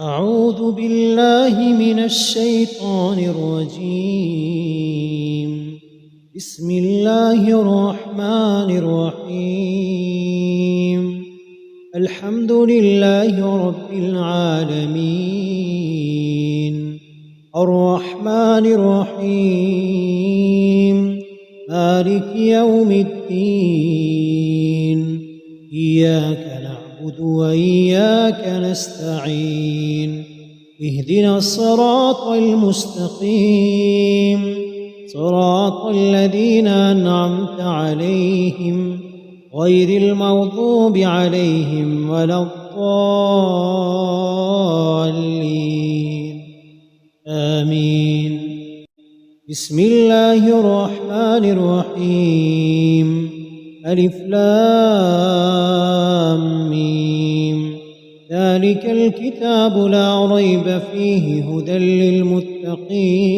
أعوذ بالله من الشيطان الرجيم. بسم الله الرحمن الرحيم. الحمد لله رب العالمين، الرحمن الرحيم، مالك يوم الدين. إياك نعبد وإياك نستعين. اهدنا الصراط المستقيم، صراط الذين أنعمت عليهم غير المغضوب عليهم ولا الضالين. آمين. بسم الله الرحمن الرحيم. ألف لام ميم. ذلك الكتاب لا ريب فيه هدى للمتقين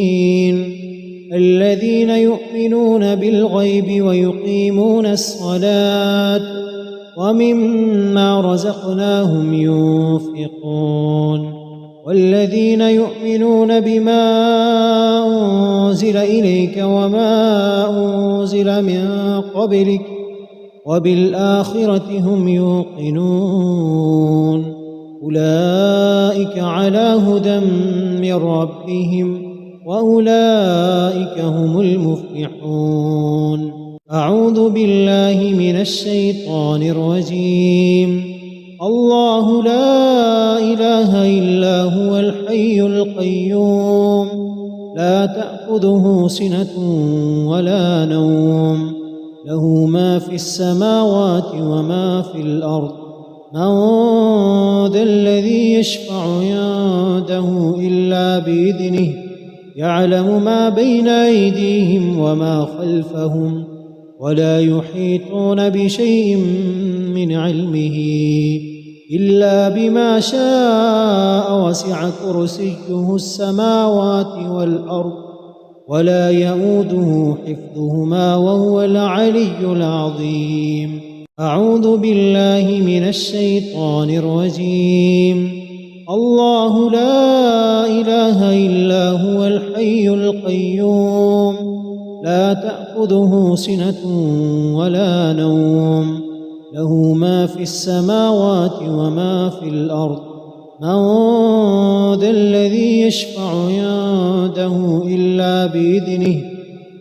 الذين يؤمنون بالغيب ويقيمون الصلاة ومما رزقناهم ينفقون والذين يؤمنون بما أنزل إليك وما أنزل من قبلك وبالآخرة هم يوقنون أولئك على هدى من ربهم وأولئك هم المفلحون. أعوذ بالله من الشيطان الرجيم. الله لا إله إلا هو الحي القيوم، لا تأخذه سنة ولا نوم، له ما في السماوات وما في الأرض. من ذا الذي يشفع عنده إلا بإذنه، يعلم ما بين أيديهم وما خلفهم، ولا يحيطون بشيء من علمه إلا بما شاء، وسع كرسيه السماوات والأرض ولا يئوده حفظهما وهو العلي العظيم. أعوذ بالله من الشيطان الرجيم. الله لا إله إلا هو الحي القيوم، لا تأخذه سنة ولا نوم، له ما في السماوات وما في الأرض. من ذا الذي يشفع عنده إلا بإذنه،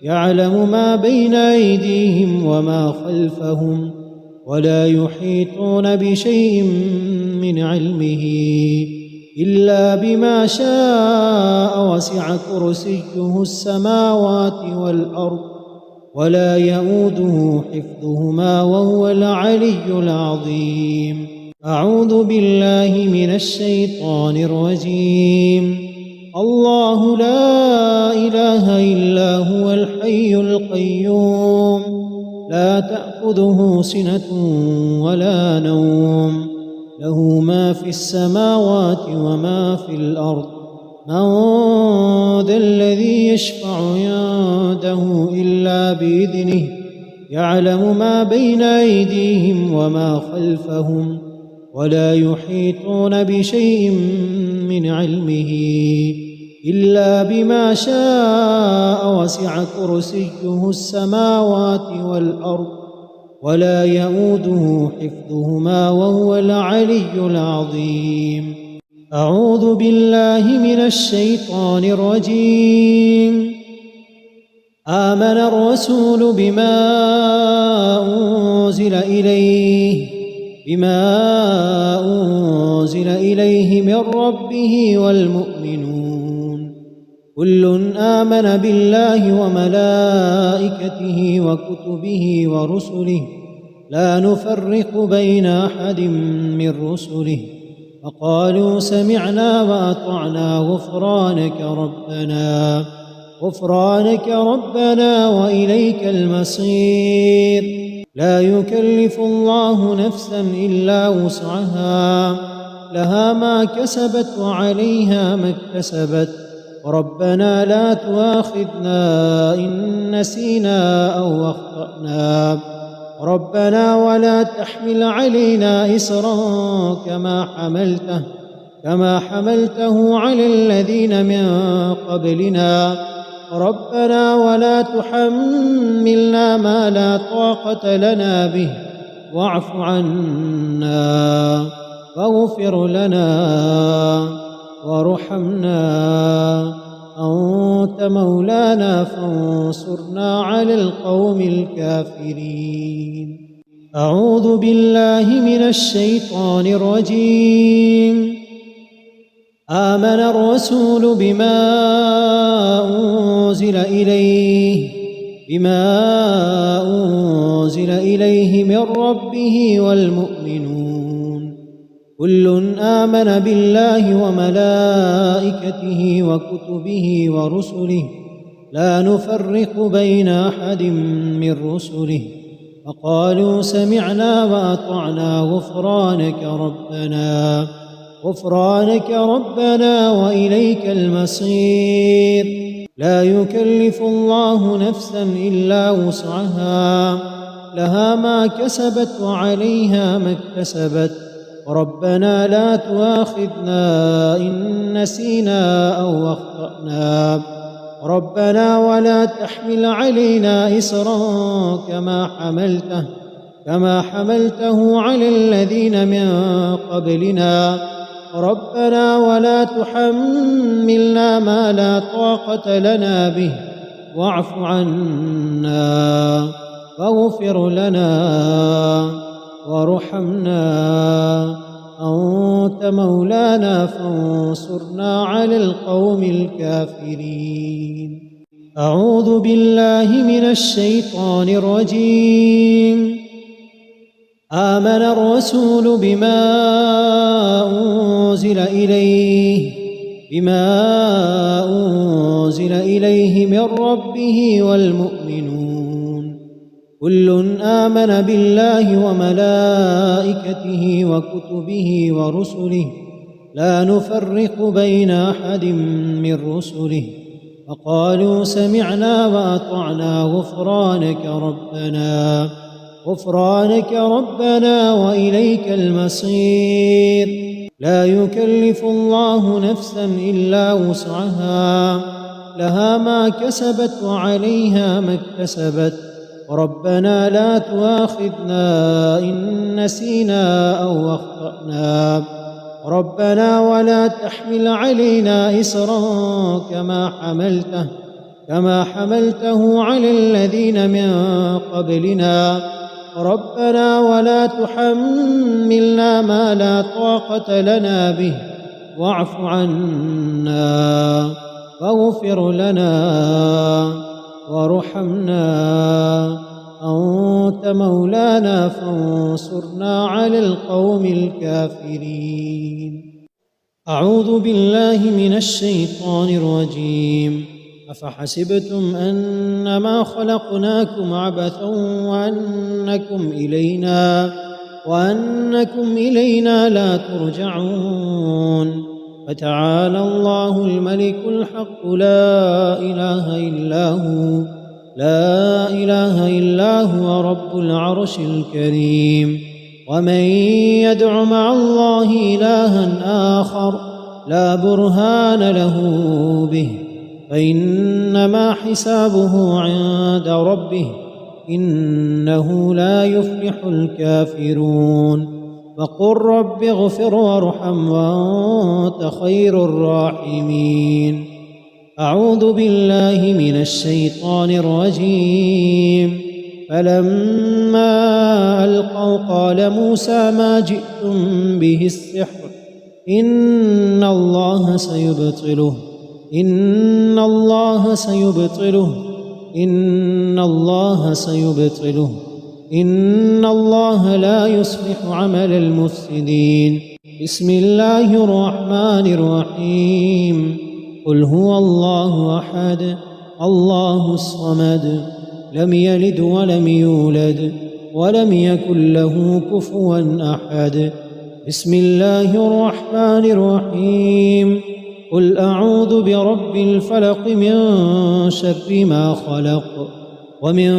يعلم ما بين أيديهم وما خلفهم، ولا يحيطون بشيء من علمه إلا بما شاء، وسع كرسيه السماوات والأرض ولا يئوده حفظهما وهو العلي العظيم. أعوذ بالله من الشيطان الرجيم. الله لا إله إلا هو الحي القيوم، لا تأخذه سنة ولا نوم، له ما في السماوات وما في الأرض. من ذا الذي يشفع عنده إلا بإذنه، يعلم ما بين أيديهم وما خلفهم، ولا يحيطون بشيء من علمه إلا بما شاء، وسع كرسيه السماوات والأرض ولا يئوده حفظهما وهو العلي العظيم. أعوذ بالله من الشيطان الرجيم. آمن الرسول بما أنزل إليه من ربه والمؤمنون كل آمن بالله وملائكته وكتبه ورسله لا نفرق بين أحد من رسله، وقالوا سمعنا وأطعنا غفرانك ربنا وإليك المصير. لا يكلف الله نفسا إلا وسعها، لها ما كسبت وعليها ما اكتسبت. ربنا لا تؤاخذنا إن نسينا أو أخطأنا، ربنا ولا تحمل علينا إصرا كما حملته كما حملته على الذين من قبلنا ربنا ولا تحملنا ما لا طاقة لنا به واعف عنا واغفر لنا وارحمنا أنت مولانا فانصرنا على القوم الكافرين. أعوذ بالله من الشيطان الرجيم. آمن الرسول بما أنزل إليه من ربه والمؤمنون كل آمن بالله وملائكته وكتبه ورسله لا نفرق بين أحد من رسله وقالوا سمعنا وأطعنا غفرانك ربنا وإليك المصير. لا يكلف الله نفسا إلا وسعها لها ما كسبت وعليها ما اكتسبت ربنا لا تؤاخذنا إن نسينا أو أخطأنا ربنا ولا تحمل علينا إصرا كما حملته على الذين من قبلنا ربنا ولا تحملنا ما لا طاقة لنا به واعف عنا واغفر لنا وارحمنا أنت مولانا فانصرنا على القوم الكافرين. أعوذ بالله من الشيطان الرجيم. آمن الرسول بما أنزل إليه من ربه والمؤمنون كل آمن بالله وملائكته وكتبه ورسله لا نفرق بين أحد من رسله وقالوا سمعنا وأطعنا غفرانك ربنا وإليك المصير. لا يكلف الله نفسا إلا وسعها لها ما كسبت وعليها ما اكتسبت ربنا لا تؤاخذنا إن نسينا أو أخطأنا ربنا ولا تحمل علينا إصرا كما حملته على الذين من قبلنا ربنا ولا تحملنا ما لا طاقة لنا به واعف عنا واغفر لنا وارحمنا أنت مولانا فانصرنا على القوم الكافرين. أعوذ بالله من الشيطان الرجيم. أفحسبتم أنما خلقناكم عبثا وأنكم إلينا لا ترجعون. فتعالى الله الملك الحق لا إله إلا هو رب العرش الكريم. ومن يدع مع الله إلها آخر لا برهان له به فإنما حسابه عند ربه إنه لا يفلح الكافرون. وقل رب اغفر وارحم وأنت خير الراحمين. أعوذ بالله من الشيطان الرجيم. فلما ألقوا قال موسى ما جئتم به السحر إن الله سيبطله إن الله لا يصلح عمل المفسدين. بسم الله الرحمن الرحيم. قل هو الله أحد الله الصمد لم يلد ولم يولد ولم يكن له كفوا أحد. بسم الله الرحمن الرحيم. قل أعوذ برب الفلق من شر ما خلق ومن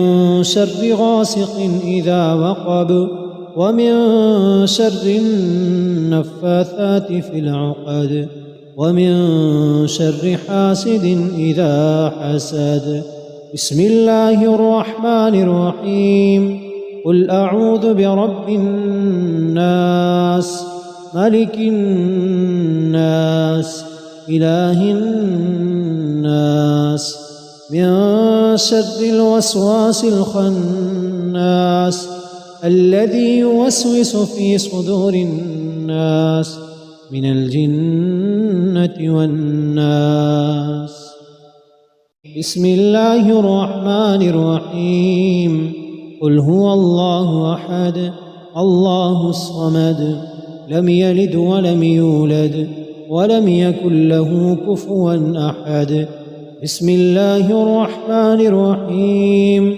شر غاسق إذا وقب ومن شر النفاثات في العقد ومن شر حاسد إذا حسد. بسم الله الرحمن الرحيم. قل أعوذ برب الناس ملك الناس إله الناس من شر الوسواس الخناس الذي يوسوس في صدور الناس من الجنة والناس. بسم الله الرحمن الرحيم. قل هو الله أحد الله الصمد لم يلد ولم يولد ولم يكن له كفوا أحد. بسم الله الرحمن الرحيم.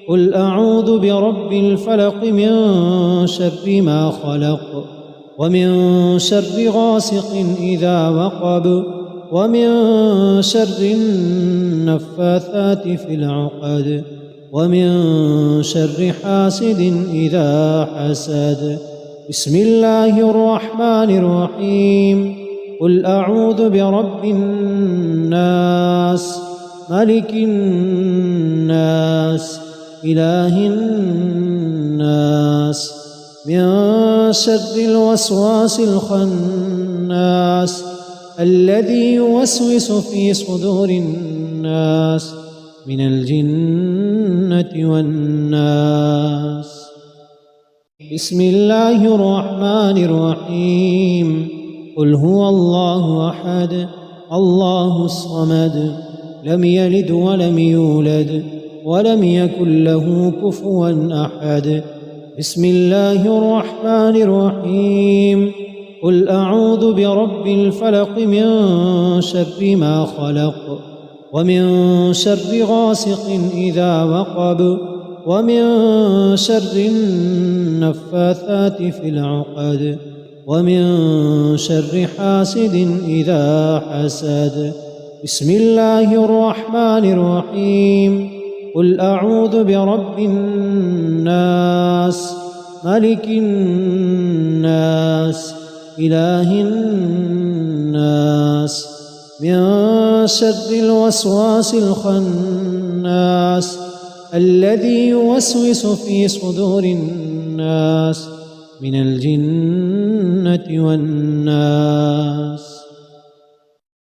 قل أعوذ برب الفلق من شر ما خلق ومن شر غاسق إذا وقب ومن شر النفاثات في العقد ومن شر حاسد إذا حسد. بسم الله الرحمن الرحيم. قل أعوذ برب الناس ملك الناس إله الناس من شر الوسواس الخناس الذي يوسوس في صدور الناس من الجنة والناس. بسم الله الرحمن الرحيم. قل هو الله أحد الله الصمد لم يلد ولم يولد ولم يكن له كفوا أحد. بسم الله الرحمن الرحيم. قل أعوذ برب الفلق من شر ما خلق ومن شر غاسق إذا وقب ومن شر النفاثات في العقد ومن شر حاسد إذا حسد. بسم الله الرحمن الرحيم. قل أعوذ برب الناس ملك الناس إله الناس من شر الوسواس الخناس الذي يوسوس في صدور الناس من الجنة والناس.